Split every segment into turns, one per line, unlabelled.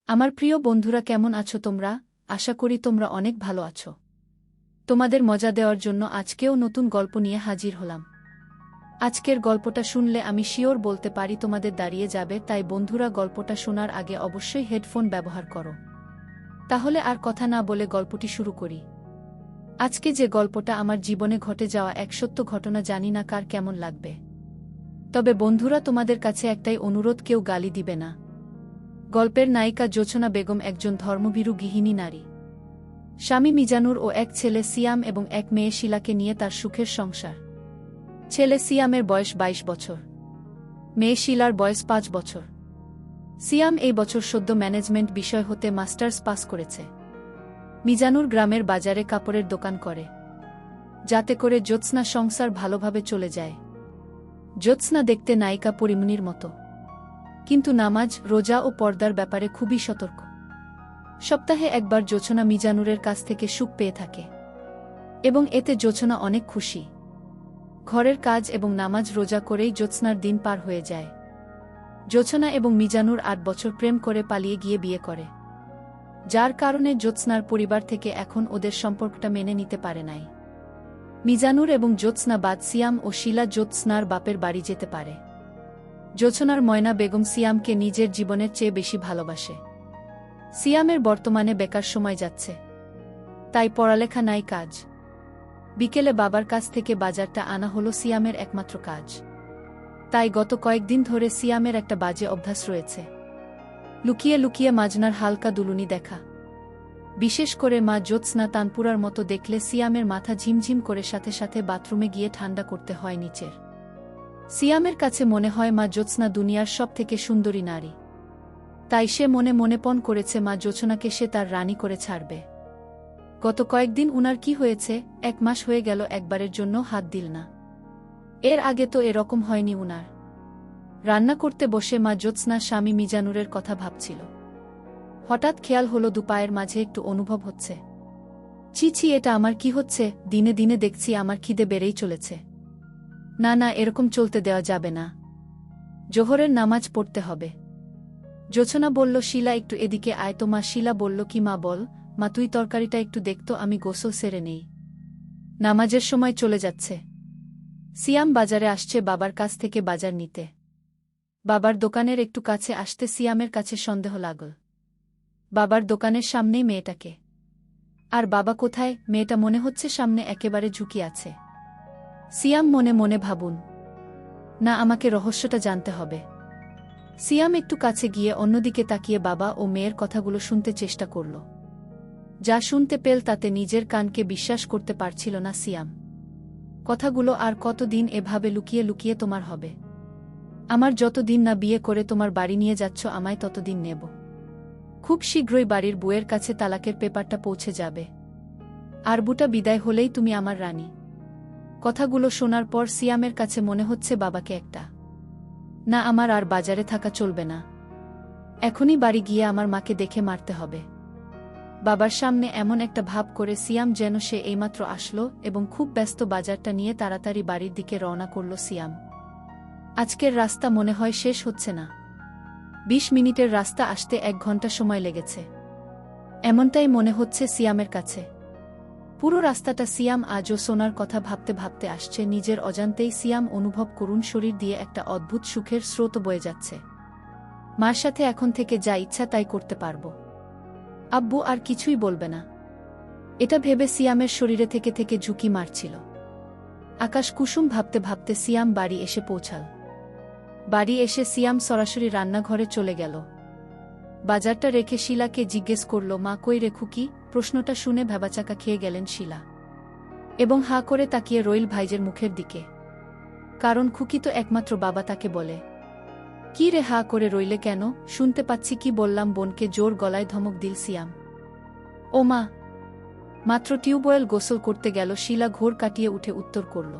আমার প্রিয় বন্ধুরা, কেমন আছো তোমরা? আশা করি তোমরা অনেক ভালো আছো। তোমাদের মজা দেওয়ার জন্য আজকেও নতুন গল্প নিয়ে হাজির হলাম। আজকের গল্পটা শুনলে আমি শিওর বলতে পারি তোমাদের দাঁড়িয়ে যাবে, তাই বন্ধুরা গল্পটা শোনার আগে অবশ্যই হেডফোন ব্যবহার করো। তাহলে আর কথা না বলে গল্পটি শুরু করি। আজকে যে গল্পটা আমার জীবনে ঘটে যাওয়া এক সত্য ঘটনা, জানি না কার কেমন লাগবে। তবে বন্ধুরা, তোমাদের কাছে একটাই অনুরোধ, কেউ গালি দিবে না। গল্পের নায়িকা জোছনা বেগম একজন ধর্মভীরু গৃহিণী নারী। স্বামী মিজানুর ও এক ছেলে সিয়াম এবং এক মেয়ে শিলাকে নিয়ে তার সুখের সংসার। ছেলে সিয়ামের বয়স 22 বছর, মেয়ে শিলার বয়স 5 বছর। সিয়াম এই বছর সদ্য ম্যানেজমেন্ট বিষয় হতে মাস্টার্স পাস করেছে। মিজানুর গ্রামের বাজারে কাপড়ের দোকান করে, যাতে করে জ্যোৎস্না সংসার ভালোভাবে চলে যায়। জ্যোৎস্না দেখতে নায়িকা পরিমণির মতো, কিন্তু নামাজ, রোজা ও পর্দার ব্যাপারে খুবই সতর্ক। সপ্তাহে একবার জোছনা মিজানুরের কাছ থেকে সুখ পেয়ে থাকে, এবং এতে জোছনা অনেক খুশি। ঘরের কাজ এবং নামাজ রোজা করেই জ্যোৎস্নার দিন পার হয়ে যায়। জোছনা এবং মিজানুর 8 বছর প্রেম করে পালিয়ে গিয়ে বিয়ে করে, যার কারণে জ্যোৎস্নার পরিবার থেকে এখন ওদের সম্পর্কটা মেনে নিতে পারে নাই। মিজানুর এবং জ্যোৎস্না বাদ সিয়াম ও শিলা জ্যোৎস্নার বাপের বাড়ি যেতে পারে। জোছনার ময়না বেগম সিয়ামকে নিজের জীবনের চেয়ে বেশি ভালোবাসে। সিয়ামের বর্তমানে বেকার সময় যাচ্ছে, তাই পড়ালেখা নাই, কাজ। বিকেলে বাবার কাছ থেকে বাজারটা আনা হলো সিয়ামের একমাত্র কাজ। তাই গত কয়েকদিন ধরে সিয়ামের একটা বাজে অভ্যাস রয়েছে, লুকিয়ে লুকিয়ে মাজনার হালকা দুলুনি দেখা। বিশেষ করে মা জ্যোৎস্না তানপুরার মতো দেখলে সিয়ামের মাথা ঝিমঝিম করে, সাথে সাথে বাথরুমে গিয়ে ঠান্ডা করতে হয় নিচের। সিয়ামের কাছে মনে হয় মা জ্যোৎস্না দুনিয়ার সব থেকে সুন্দরী নারী, তাই সে মনে মনে পণ করেছে মা জ্যোৎস্নাকে সে তার রানী করে ছাড়বে। গত কয়েকদিন উনার কি হয়েছে, 1 মাস হয়ে গেল একবারের জন্য হাত দিল না। এর আগে তো এরকম হয়নি উনার। রান্না করতে বসে মা জ্যোৎস্না স্বামী মিজানুরের কথা ভাবছিল। হঠাৎ খেয়াল হলো দুপায়ের মাঝে একটু অনুভব হচ্ছে। ছি ছি, এটা আমার কি হচ্ছে? দিনে দিনে দেখছি আমার খিদে বেড়েই চলেছে। না না, এরকম চলতে দেওয়া যাবে না, জোহরের নামাজ পড়তে হবে। জোছনা বলল, শিলা একটু এদিকে আয় তো। মা শিলা বলল, কি মা? বল মা, তুই তরকারিটা একটু দেখতো, আমি গোসল সেরে নেই, নামাজের সময় চলে যাচ্ছে। সিয়াম বাজারে আসছে বাবার কাছ থেকে বাজার নিতে। বাবার দোকানের একটু কাছে আসতে সিয়ামের কাছে সন্দেহ লাগল। বাবার দোকানের সামনেই মেয়েটাকে। আর বাবা কোথায়? মেয়েটা মনে হচ্ছে সামনে একেবারে ঝুঁকি আছে। সিয়াম মনে মনে ভাবুন, না, আমাকে রহস্যটা জানতে হবে। সিয়াম একটু কাছে গিয়ে অন্যদিকে তাকিয়ে বাবা ও মেয়ের কথাগুলো শুনতে চেষ্টা করল। যা শুনতে পেল তাতে নিজের কানকে বিশ্বাস করতে পারছিল না সিয়াম। কথাগুলো, আর কতদিন এভাবে লুকিয়ে লুকিয়ে তোমার হবে? আমার যতদিন না বিয়ে করে তোমার বাড়ি নিয়ে যাচ্ছ আমায়, ততদিন নেব। খুব শীঘ্রই বাড়ির বউয়ের কাছে তালাকের পেপারটা পৌঁছে যাবে, আর বুটা বিদায় হলেই তুমি আমার রানী। কথাগুলো শোনার পর সিয়ামের কাছে মনে হচ্ছে বাবাকে একটা না, আমার আর বাজারে থাকা চলবে না, এখনই বাড়ি গিয়ে আমার মাকে দেখে মারতে হবে। বাবার সামনে এমন একটা ভাব করে সিয়াম যেন সে এইমাত্র আসলো, এবং খুব ব্যস্ত বাজারটা নিয়ে তাড়াতাড়ি বাড়ির দিকে রওনা করল সিয়াম। আজকের রাস্তা মনে হয় শেষ হচ্ছে না। 20 মিনিটের রাস্তা আসতে 1 ঘন্টা সময় লেগেছে, এমনটাই মনে হচ্ছে সিয়ামের কাছে। পুরো রাস্তাটা সিয়াম আজও সোনার কথা ভাবতে ভাবতে আসছে। নিজের অজান্তেই সিয়াম অনুভব করুন শরীর দিয়ে একটা অদ্ভুত সুখের স্রোত বয়ে যাচ্ছে। মার সাথে এখন থেকে যা ইচ্ছা তাই করতে পারবো, আব্বু আর কিছুই বলবে না, এটা ভেবে সিয়ামের শরীরে থেকে থেকে ঝুঁকি মারছিল। আকাশ কুসুম ভাবতে ভাবতে সিয়াম বাড়ি এসে পৌঁছাল। বাড়ি এসে সিয়াম সরাসরি রান্নাঘরে চলে গেল। বাজারটা রেখে শিলাকে জিজ্ঞেস করল, মা কই রে খুকি? প্রশ্নটা শুনে ভ্যাবাচাকা খেয়ে গেলেন শিলা, এবং হাঁ করে তাকিয়ে রইল ভাইজের মুখের দিকে, কারণ খুকি তো একমাত্র বাবা তাকে বলে। কি রে, হাঁ করে রইলে কেন? শুনতে পাচ্ছি কি বললাম, বোনকে জোর গলায় ধমক দিল সিয়াম। ও মা! মাত্র টিউবওয়েল গোসল করতে গেল, শিলা ঘোর কাটিয়ে উঠে উত্তর করল।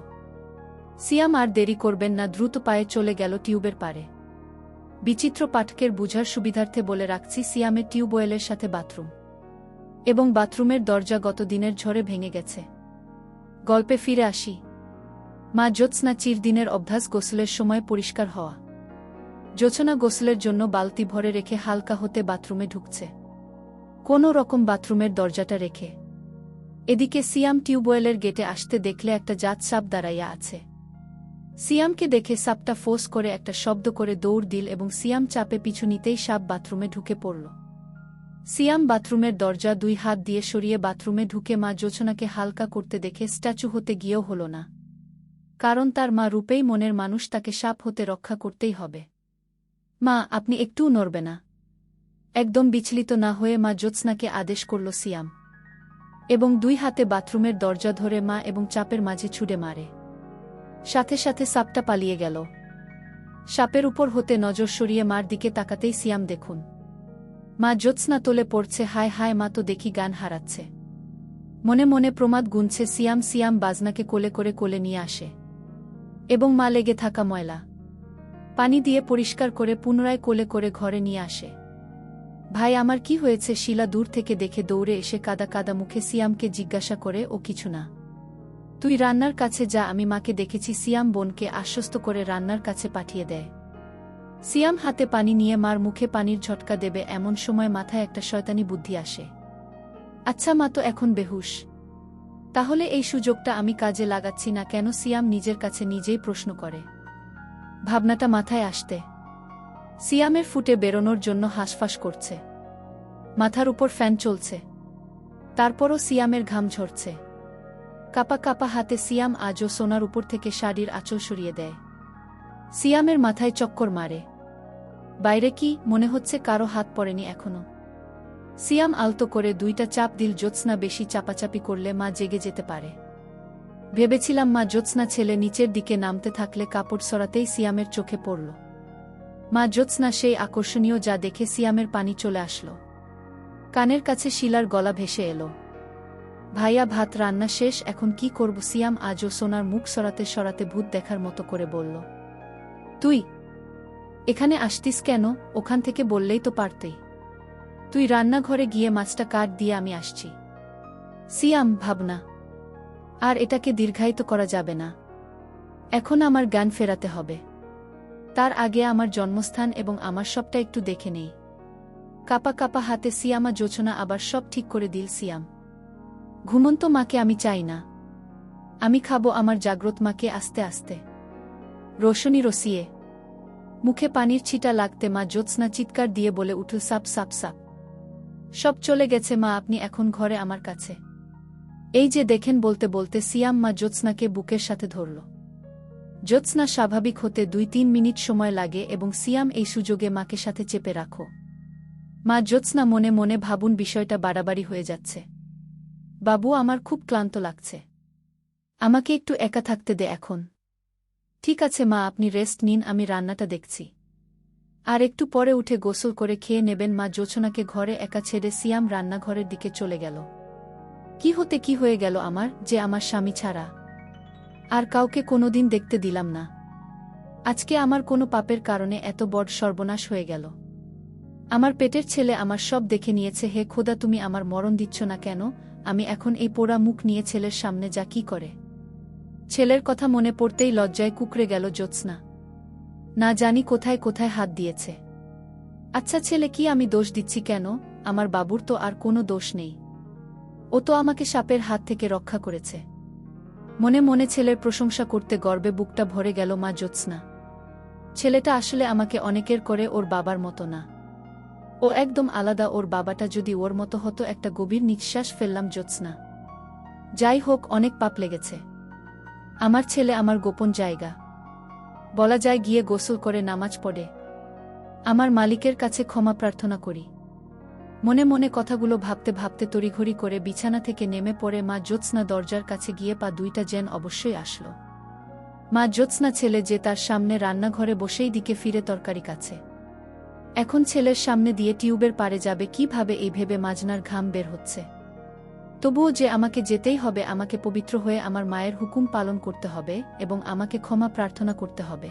সিয়াম আর দেরি করবেন না, দ্রুত পায়ে চলে গেল টিউবের পারে। বিচিত্র পাঠকের বুঝার সুবিধার্থে বলে রাখছি, সিয়ামের টিউবওয়েলের সাথে বাথরুম, এবং বাথরুমের দরজা গত দিনের ঝড়ে ভেঙে গেছে। গল্পে ফিরে আসি। মা জ্যোৎস্না চিরদিনের অভ্যাস গোসলের সময় পরিষ্কার হওয়া। জোছনা গোসলের জন্য বালতি ভরে রেখে হালকা হতে বাথরুমে ঢুকছে, কোনো রকম বাথরুমের দরজাটা রেখে। এদিকে সিয়াম টিউবওয়েলের গেটে আসতে দেখলে একটা জাত সাপ দাঁড়াইয়া আছে। সিয়ামকে দেখে সাপটা ফোঁস করে একটা শব্দ করে দৌড় দিল এবং সিয়াম চাপে পিছু নিতেই সাপ বাথরুমে ঢুকে পড়ল। সিয়াম বাথরুমের দরজা 2 হাত দিয়ে সরিয়ে বাথরুমে ঢুকে মা জোছনাকে হালকা করতে দেখে স্ট্যাচু হতে গিয়েও হল না, কারণ তার মা রূপেই মনের মানুষ, তাকে সাপ হতে রক্ষা করতেই হবে। মা, আপনি একটুও নড়বে না। একদম বিচলিত না হয়ে মা জ্যোৎস্নাকে আদেশ করল সিয়াম, এবং 2 হাতে বাথরুমের দরজা ধরে মা এবং চাপের মাঝে ছুড়ে মারে। সাথে সাথে সাপটা পালিয়ে গেল। সাপের উপর হতে নজর সরিয়ে মার দিকে তাকাতেই সিয়াম দেখুন মা জ্যোৎস্না তোলে পড়ছে। হায় হায়, মা তো দেখি গান হারাচ্ছে। মনে মনে প্রমাদ গুনছে সিয়াম। সিয়াম বাজনাকে কোলে করে কোলে নিয়ে আসে এবং মা লেগে থাকা ময়লা পানি দিয়ে পরিষ্কার করে পুনরায় কোলে করে ঘরে নিয়ে আসে। ভাই, আমার কি হয়েছে? শিলা দূর থেকে দেখে দৌড়ে এসে কাদা কাদা মুখে সিয়ামকে জিজ্ঞাসা করে। ও কিছু না, তুই রান্নার কাছে যা, আমি মাকে দেখেছি। সিয়াম বোনকে আশ্বস্ত করে রান্নার কাছে পাঠিয়ে দেয়। সিয়াম হাতে পানি নিয়ে মার মুখে পানির ঝটকা দেবে এমন সময় মাথায় একটা শয়তানি বুদ্ধি আসে। আচ্ছা, মা তো এখন বেহুশ, তাহলে এই সুযোগটা আমি কাজে লাগাচ্ছি না কেন? সিয়াম নিজের কাছে নিজেই প্রশ্ন করে। ভাবনাটা মাথায় আসতে সিয়ামের ফুটে বেরোনোর জন্য হাঁসফাঁস করছে। মাথার উপর ফ্যান চলছে, তারপরও সিয়ামের ঘাম ঝরছে। কাপা কাপা হাতে সিয়াম আজও সোনার উপর থেকে শাড়ির আঁচল সরিয়ে দেয়। সিয়ামের মাথায় চক্কর মারে। বাইরে কি মনে হচ্ছে? কারো হাত পড়েনি এখনো। সিয়াম আলতো করে 2টা চাপ দিল। জ্যোৎস্না বেশি চাপাচাপি করলে মা জেগে যেতে পারে। ভেবেছিলাম মা জ্যোৎস্না ছেলে নিচের দিকে নামতে থাকলে কাপড় সরাতেই সিয়ামের চোখে পড়ল মা জ্যোৎস্না, সেই আকর্ষণীয় যা দেখে সিয়ামের পানি চলে আসলো। কানের কাছে শিলার গলা ভেসে এলো। ভাইয়া, ভাত রান্না শেষ, এখন কি করব? সিয়াম আজও সোনার মুখ সরাতে সরাতে ভূত দেখার মতো করে বলল। তুই এখানে আসতিস কেন? ওখান থেকে বললেই তো পারতেই। তুই রান্নাঘরে গিয়ে মাছটা কাট দিয়ে আমি আসছি। সিয়াম, ভাবনা আর এটাকে দীর্ঘায়িত করা যাবে না। এখন আমার জ্ঞান ফেরাতে হবে। তার আগে আমার জন্মস্থান এবং আমার সবটা একটু দেখে নেই। কাপা কাপা হাতে সিয়ামা জোছনা আবার সব ঠিক করে দিল। সিয়াম, ঘুমন্ত মাকে আমি চাই না, আমি খাবো আমার জাগ্রত মাকে। আস্তে আস্তে রোশনি রসিয়ে মুখে পানির ছিটা লাগতে মা জ্যোৎস্না চিৎকার দিয়ে বলে উঠল, সাপ সাপ সাপ, সব চলে গেছে মা, আপনি এখন ঘরে আমার কাছে। এই যে দেখেন। বলতে বলতে সিয়াম মা জ্যোৎস্নাকে বুকের সাথে ধরল। জ্যোৎস্না স্বাভাবিক হতে 2-3 মিনিট সময় লাগে এবং সিয়াম এই সুযোগে মাকে সাথে চেপে রাখো। মা জ্যোৎস্না মনে মনে ভাবুন, বিষয়টা বাড়াবাড়ি হয়ে যাচ্ছে। বাবু, আমার খুব ক্লান্ত লাগছে, আমাকে একটু একা থাকতে দে এখন। ঠিক আছে মা, আপনি রেস্ট নিন, আমি রান্নাটা দেখছি। আর একটু পরে উঠে গোসল করে খেয়ে নেবেন। মা জোছনাকে ঘরে একা ছেড়ে সিয়াম রান্নাঘরের দিকে চলে গেল। কি হয়ে গেল আমার, যে আমার স্বামী ছাড়া আর কাউকে কোনোদিন দেখতে দিলাম না। আজকে আমার কোনো পাপের কারণে এত বড় সর্বনাশ হয়ে গেল। আমার পেটের ছেলে আমার সব দেখে নিয়েছে। হে খোদা, তুমি আমার মরণ দিচ্ছ না কেন? আমি এখন এই পোড়া মুখ নিয়ে ছেলের সামনে যা কি করে? ছেলের কথা মনে পড়তেই লজ্জায় কুঁকড়ে গেল জ্যোৎস্না। না জানি কোথায় কোথায় হাত দিয়েছে। আচ্ছা, ছেলে কি আমি দোষ দিচ্ছি কেন? আমার বাবুর তো আর কোনো দোষ নেই, ও তো আমাকে সাপের হাত থেকে রক্ষা করেছে। মনে মনে ছেলের প্রশংসা করতে গর্বে বুকটা ভরে গেল মা জ্যোৎস্না। ছেলেটা আসলে আমাকে অনেকের করে, ওর বাবার মতো না। ও একদম আলাদা। ওর বাবাটা যদি ওর মতো হতো। একটা গভীর নিঃশ্বাস ফেললাম জ্যোৎস্না। যাই হোক, অনেক পাপ লেগেছে। আমার ছেলে আমার গোপন জায়গা, বলা যায় গিয়ে গোসল করে নামাজ পড়ে আমার মালিকের কাছে ক্ষমা প্রার্থনা করি। মনে মনে কথাগুলো ভাবতে ভাবতে তড়িঘড়ি করে বিছানা থেকে নেমে পড়ে মা জ্যোৎস্না দরজার কাছে গিয়ে পা 2টা যেন অবশ্যই আসলো। মা জ্যোৎস্না ছেলে যে তার সামনে রান্নাঘরে বসেই দিকে ফিরে তরকারি কাছে। এখন ছেলের সামনে দিয়ে টিউবের পারে যাবে কিভাবে এই ভেবে মাজনার ঘাম বের হচ্ছে। তবুও যে আমাকে যেতেই হবে, আমাকে পবিত্র হয়ে আমার মায়ের হুকুম পালন করতে হবে এবং আমাকে ক্ষমা প্রার্থনা করতে হবে।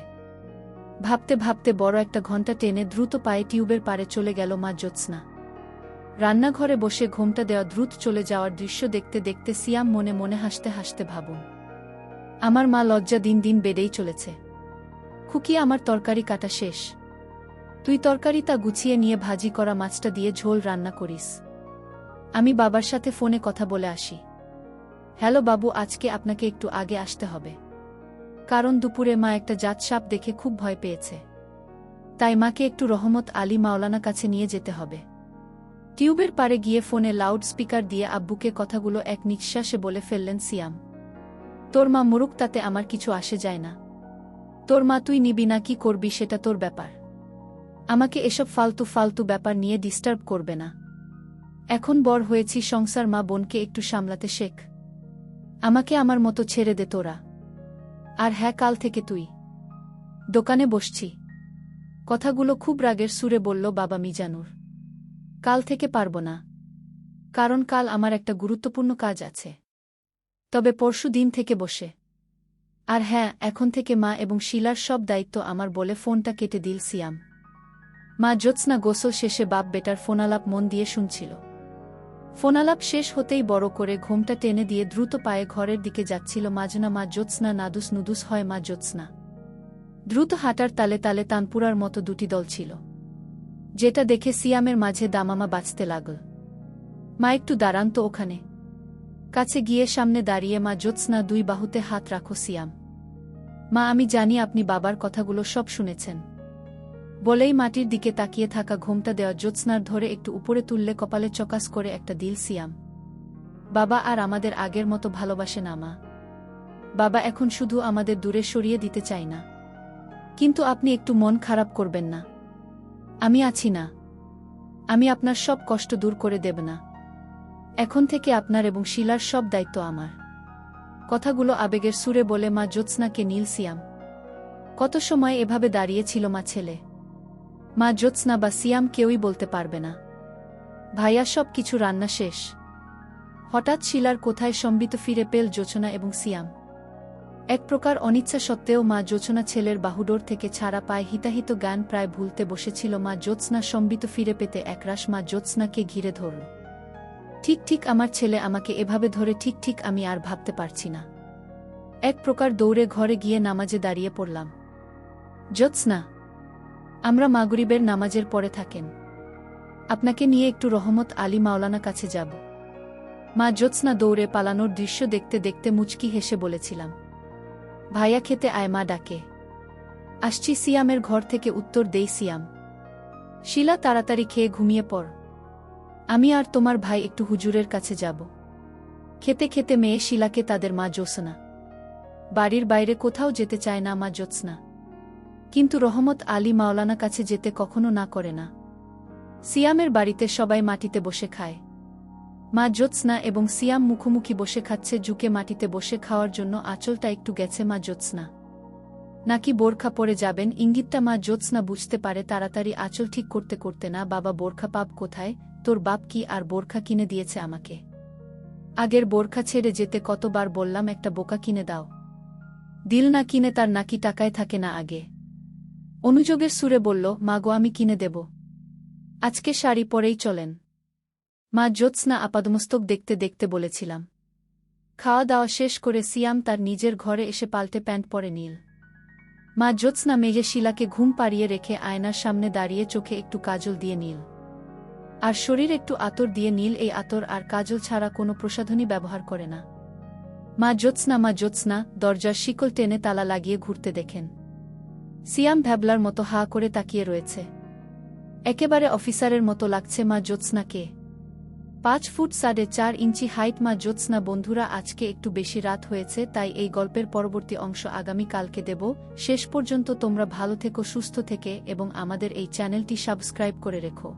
ভাবতে ভাবতে বড় একটা ঘণ্টা টেনে দ্রুত পায়ে টিউবের পারে চলে গেল মা জ্যোৎস্না। রান্নাঘরে বসে ঘোমটা দেওয়া দ্রুত চলে যাওয়ার দৃশ্য দেখতে দেখতে সিয়াম মনে মনে হাসতে হাসতে ভাবুন, আমার মা লজ্জা দিন দিন বেড়েই চলেছে। খুকি, আমার তরকারি কাটা শেষ। তুই তরকারিটা গুছিয়ে নিয়ে ভাজি করা মাছটা দিয়ে ঝোল রান্না করিস। আমি বাবার সাথে ফোনে কথা বলে আসি। হ্যালো বাবু, আজকে আপনাকে একটু আগে আসতে হবে। কারণ দুপুরে মা একটা জাত সাপ দেখে খুব ভয় পেয়েছে। তাই মাকে একটু রহমত আলী মাওলানা কাছে নিয়ে যেতে হবে। টিউবের পাড়ে গিয়ে ফোনে লাউড স্পিকার দিয়ে আব্বুকে কথাগুলো এক নিঃশ্বাসে বলে ফেললেন সিয়াম। তোর মা মরুক, তাতে আমার কিছু আসে যায় না। তোর মা তুই নিবি না কি করবি সেটা তোর ব্যাপার। আমাকে এসব ফালতু ফালতু ব্যাপার নিয়ে ডিস্টার্ব করবে না। এখন বড় হয়েছি, সংসার, মা বোনকে একটু সামলাতে শেখ। আমাকে আমার মতো ছেড়ে দে তোরা। আর হ্যাঁ, কাল থেকে তুই দোকানে বসছি। কথাগুলো খুব রাগের সুরে বলল বাবা মিজানুর। কাল থেকে পারব না, কারণ কাল আমার একটা গুরুত্বপূর্ণ কাজ আছে। তবে পরশু দিন থেকে বসে। আর হ্যাঁ, এখন থেকে মা এবং শিলার সব দায়িত্ব আমার, বলে ফোনটা কেটে দিল সিয়াম। মা জ্যোৎস্না গোসল শেষে বাপ বেটার ফোনালাপ মন দিয়ে শুনছিল। ফোনালাপ শেষ হতেই বড় করে ঘোমটা টেনে দিয়ে দ্রুত পায়ে ঘরের দিকে যাচ্ছিল মাজনা। মা জ্যোৎস্না নাদুস নুদুস হয় মা জ্যোৎস্না। দ্রুত হাঁটার তালে তালে তানপুরার মতো দুটি দল ছিল, যেটা দেখে সিয়ামের মাঝে দামামা বাঁচতে লাগল। মা একটু দাঁড়ান তো ওখানে। কাছে গিয়ে সামনে দাঁড়িয়ে মা জ্যোৎস্না, দুই বাহুতে হাত রাখো। সিয়াম, মা আমি জানি আপনি বাবার কথাগুলো সব শুনেছেন, বলেই মাটির দিকে তাকিয়ে থাকা ঘোমটা দেওয়া জ্যোৎস্নার ধরে একটু উপরে তুললে কপালে চকাস করে একটা দিল সিয়াম। বাবা আর আমাদের আগের মতো ভালোবাসে না মা। বাবা এখন শুধু আমাদের দূরে সরিয়ে দিতে চাই না। কিন্তু আপনি একটু মন খারাপ করবেন না। আমি আছি না। আমি আপনার সব কষ্ট দূর করে দেব না। এখন থেকে আপনার এবং শিলার সব দায়িত্ব আমার। কথাগুলো আবেগের সুরে বলে মা জ্যোৎস্নাকে নীল সিয়াম। কত সময় এভাবে দাঁড়িয়েছিল মা ছেলে। মা জ্যোৎস্না বা সিয়াম কেউই বলতে পারবে না। ভাইয়া সব কিছু রান্না শেষ। হঠাৎ শিলার কোথায় সম্বিত ফিরে পেল জোছনা এবং সিয়াম। এক প্রকার অনিচ্ছা সত্ত্বেও মা জোছনা ছেলের বাহুডোর থেকে ছাড়া পায় হিতাহিত জ্ঞান প্রায় ভুলতে বসেছিল। মা জ্যোৎস্না সম্বিত ফিরে পেতে একরাশ মা জ্যোৎস্নাকে ঘিরে ধরল। ঠিক ঠিক আমার ছেলে আমাকে এভাবে ধরে, ঠিক ঠিক আমি আর ভাবতে পারছি না। এক প্রকার দৌড়ে ঘরে গিয়ে নামাজে দাঁড়িয়ে পড়লাম। জ্যোৎস্না, আমরা মাগরিবের নামাজের পরে থাকেন। আপনাকে নিয়ে একটু রহমত আলী মাওলানা কাছে যাব। মা জ্যোৎস্না দৌড়ে পালানোর দৃশ্য দেখতে দেখতে মুচকি হেসে বলেছিলাম। ভাইয়া খেতে আয়, মা ডাকে। আসছি। সিয়ামের ঘর থেকে উত্তর দেই সিয়াম। শিলা তাড়াতাড়ি খেয়ে ঘুমিয়ে পড়। আমি আর তোমার ভাই একটু হুজুরের কাছে যাব। খেতে খেতে মেয়ে শিলাকে তাদের মা জ্যোৎস্না। বাড়ির বাইরে কোথাও যেতে চায় না মা জ্যোৎস্না, কিন্তু রহমত আলী মাওলানা কাছে যেতে কখনো না করে না। সিয়ামের বাড়িতে সবাই মাটিতে বসে খায়। মা জ্যোৎস্না এবং সিয়াম মুখোমুখি বসে খাচ্ছে। ঝুঁকে মাটিতে বসে খাওয়ার জন্য আঁচলটা একটু গেছে মা জ্যোৎস্না। নাকি বোরখা পরে যাবেন ইঙ্গিতটা মা জ্যোৎস্না বুঝতে পারে। তাড়াতাড়ি আঁচল ঠিক করতে করতে, না বাবা, বোরখা পাব কোথায়? তোর বাপ কি আর বোরখা কিনে দিয়েছে আমাকে? আগের বোরখা ছেড়ে যেতে কতবার বললাম একটা বোকা কিনে দাও। দিল না কিনে, তার নাকি টাকায় থাকে না আগে। অনুযোগের সুরে বলল, মা গো আমি কিনে দেব। আজকে শাড়ি পরেই চলেন। মা জ্যোৎস্না আপাদমস্তক দেখতে দেখতে বলেছিলাম। খাওয়া দাওয়া শেষ করে সিয়াম তার নিজের ঘরে এসে পাল্টে প্যান্ট পরে নীল। মা জ্যোৎস্না মেঘে শিলাকে ঘুম পাড়িয়ে রেখে আয়নার সামনে দাঁড়িয়ে চোখে একটু কাজল দিয়ে নীল, আর শরীর একটু আতর দিয়ে নীল। এই আতর আর কাজল ছাড়া কোনো প্রসাধনী ব্যবহার করে না। মা জ্যোৎস্না দরজার শিকল টেনে তালা লাগিয়ে ঘুরতে দেখেন। সিয়াম ভ্যাবলার মতো হা করে তাকিয়ে রয়েছে। একেবারে অফিসারের মতো লাগছে মা জ্যোৎস্নাকে। 5 ফুট 4.5 ইঞ্চি হাইট মা জ্যোৎস্না। বন্ধুরা, আজকে একটু বেশি রাত হয়েছে, তাই এই গল্পের পরবর্তী অংশ আগামী কালকে দেব। শেষ পর্যন্ত তোমরা ভালো থেকো, সুস্থ থেকে এবং আমাদের এই চ্যানেলটি সাবস্ক্রাইব করে রেখো।